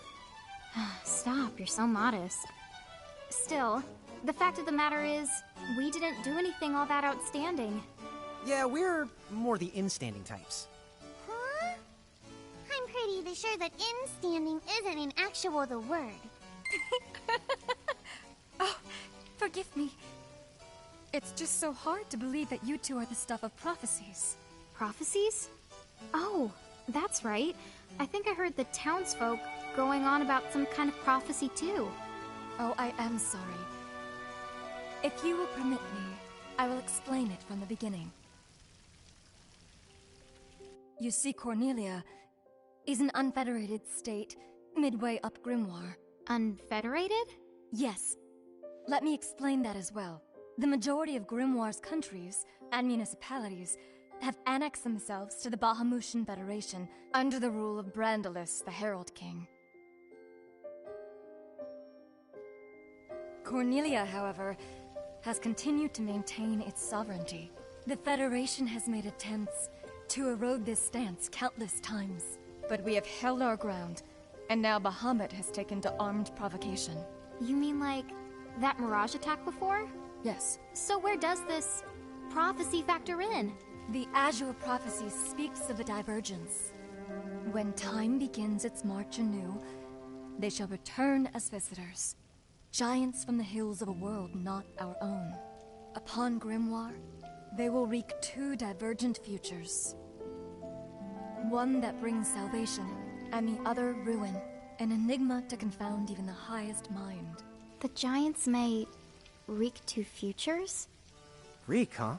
Stop, you're so modest. Still, the fact of the matter is, we didn't do anything all that outstanding. Yeah, we're more the in-standing types. Huh? I'm pretty sure that in-standing isn't in actual the word. Oh, forgive me. It's just so hard to believe that you two are the stuff of prophecies. Prophecies? Oh, that's right. I think I heard the townsfolk going on about some kind of prophecy too. Oh, I am sorry. If you will permit me, I will explain it from the beginning. You see, Cornelia is an unfederated state midway up Grimoire. Unfederated? Yes. Let me explain that as well. The majority of Grimoire's countries and municipalities have annexed themselves to the Bahamutian Federation under the rule of Brandalis, the Herald King. Cornelia, however, has continued to maintain its sovereignty. The Federation has made attempts to erode this stance countless times, but we have held our ground, and now Bahamut has taken to armed provocation. You mean like that Mirage attack before? Yes. So where does this prophecy factor in? The Azure Prophecy speaks of a divergence. When time begins its march anew, they shall return as visitors, giants from the hills of a world not our own. Upon Grimoire, they will wreak two divergent futures. One that brings salvation, and the other ruin, an enigma to confound even the highest mind. The giants may wreak two futures? Reek, huh?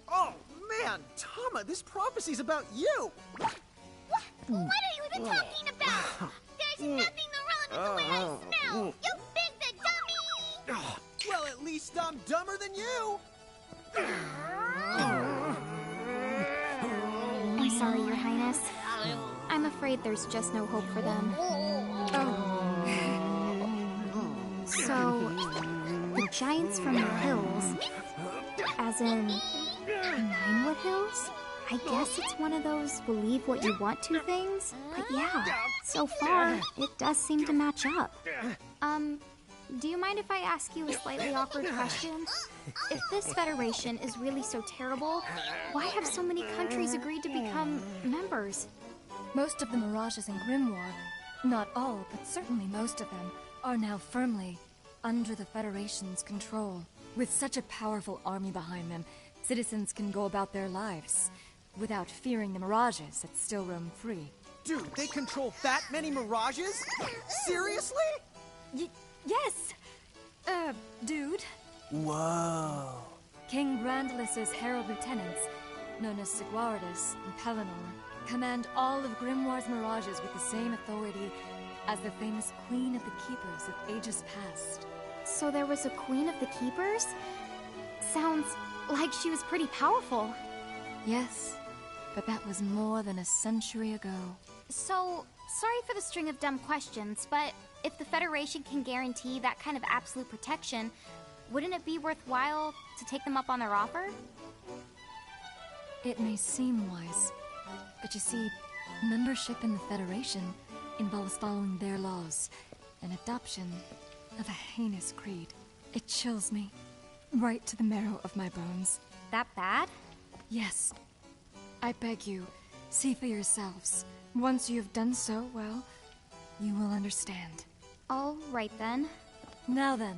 Oh, man! Tama, this prophecy's about you! What are you even talking about? There's nothing wrong with the way I smell! You big the dummy! Well, at least I'm dumber than you! I'm sorry, Your Highness. I'm afraid there's just no hope for them. So, the giants from the hills, as in Ninewood Hills? I guess it's one of those believe what you want to things. But yeah, so far, it does seem to match up. Do you mind if I ask you a slightly awkward question? If this Federation is really so terrible, why have so many countries agreed to become members? Most of the Mirages in Grimoire, not all, but certainly most of them, are now firmly under the Federation's control. With such a powerful army behind them, citizens can go about their lives without fearing the Mirages that still roam free. Dude, they control that many Mirages? Seriously? Yes! Dude. Whoa. King Brandalis' herald lieutenants, known as Sigwardus and Pelennor, command all of Grimoire's Mirages with the same authority as the famous Queen of the Keepers of ages past. So there was a Queen of the Keepers? Sounds like she was pretty powerful. Yes, but that was more than a century ago. So, sorry for the string of dumb questions, but if the Federation can guarantee that kind of absolute protection, wouldn't it be worthwhile to take them up on their offer? It may seem wise, but you see, membership in the Federation involves following their laws, and adoption of a heinous creed. It chills me, right to the marrow of my bones. That bad? Yes. I beg you, see for yourselves. Once you have done so, well, you will understand. All right then. Now then,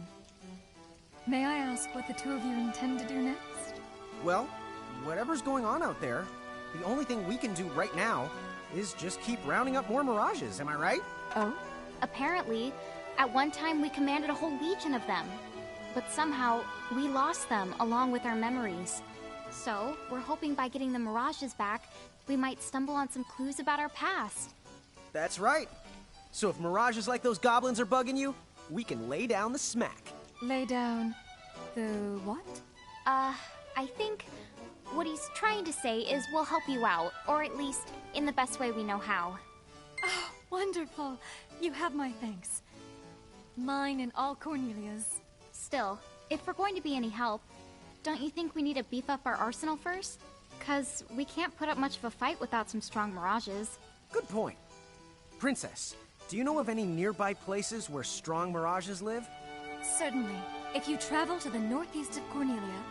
may I ask what the two of you intend to do next? Well, whatever's going on out there, the only thing we can do right now is just keep rounding up more Mirages, am I right? Oh? Apparently, at one time we commanded a whole legion of them. But somehow, we lost them along with our memories. So, we're hoping by getting the Mirages back, we might stumble on some clues about our past. That's right. So if Mirages like those goblins are bugging you, we can lay down the smack. Lay down the what? I think what he's trying to say is we'll help you out, or at least in the best way we know how. Oh, wonderful. You have my thanks. Mine and all Cornelia's. Still, if we're going to be any help, don't you think we need to beef up our arsenal first? 'Cause we can't put up much of a fight without some strong Mirages. Good point. Princess, do you know of any nearby places where strong Mirages live? Certainly. If you travel to the northeast of Cornelia,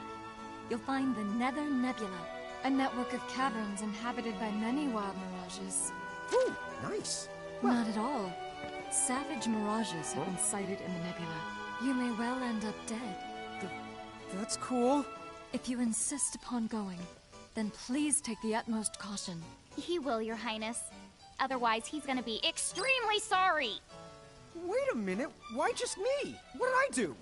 you'll find the Nether Nebula, a network of caverns inhabited by many wild Mirages. Ooh, nice. Not at all. Savage Mirages have been sighted in the nebula. You may well end up dead. That's cool. If you insist upon going, then please take the utmost caution. He will, Your Highness. Otherwise, he's gonna be extremely sorry! Wait a minute, why just me? What did I do?